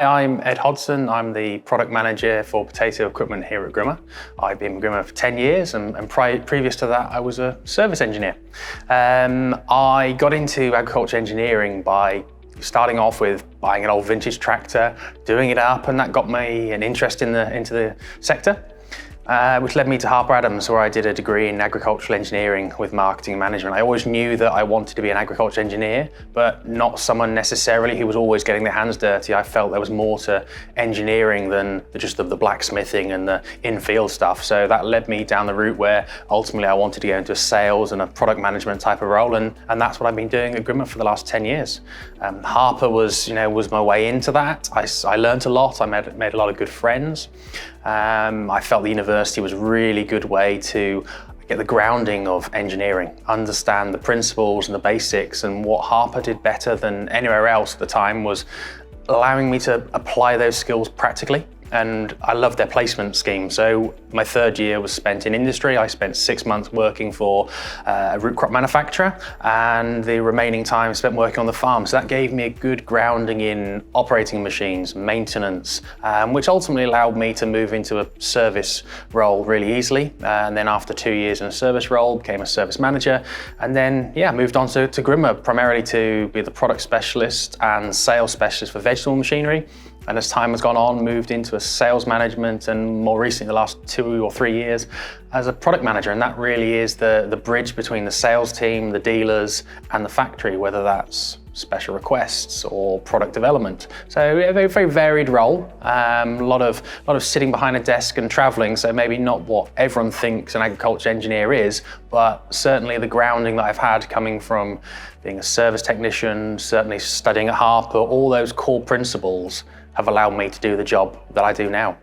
I'm Ed Hodson. I'm the product manager for potato equipment here at Grimme. I've been with Grimme for 10 years and previous to that I was a service engineer. I got into agriculture engineering by starting off with buying an old vintage tractor, doing it up, and that got me an interest into the sector. Which led me to Harper Adams, where I did a degree in agricultural engineering with marketing and management. I always knew that I wanted to be an agriculture engineer, but not someone necessarily who was always getting their hands dirty. I felt there was more to engineering than just the blacksmithing and the in-field stuff. So that led me down the route where ultimately I wanted to go into a sales and a product management type of role, and that's what I've been doing at Grimme for the last 10 years. Harper was my way into that. I learned a lot. I made a lot of good friends. I felt the university was a really good way to get the grounding of engineering, understand the principles and the basics, and what Harper did better than anywhere else at the time was allowing me to apply those skills practically. And I loved their placement scheme. So my third year was spent in industry. I spent 6 months working for a root crop manufacturer, and the remaining time spent working on the farm. So that gave me a good grounding in operating machines, maintenance, which ultimately allowed me to move into a service role really easily. And then after 2 years in a service role, became a service manager. And then, moved on to Grimme, primarily to be the product specialist and sales specialist for vegetable machinery. And as time has gone on, moved into a sales management, and more recently, the last 2 or 3 years, as a product manager. And that really is the bridge between the sales team, the dealers, and the factory, whether that's special requests or product development. So a very, very varied role. A lot of sitting behind a desk and traveling. So maybe not what everyone thinks an agriculture engineer is, but certainly the grounding that I've had coming from being a service technician, certainly studying at Harper, all those core principles have allowed me to do the job that I do now.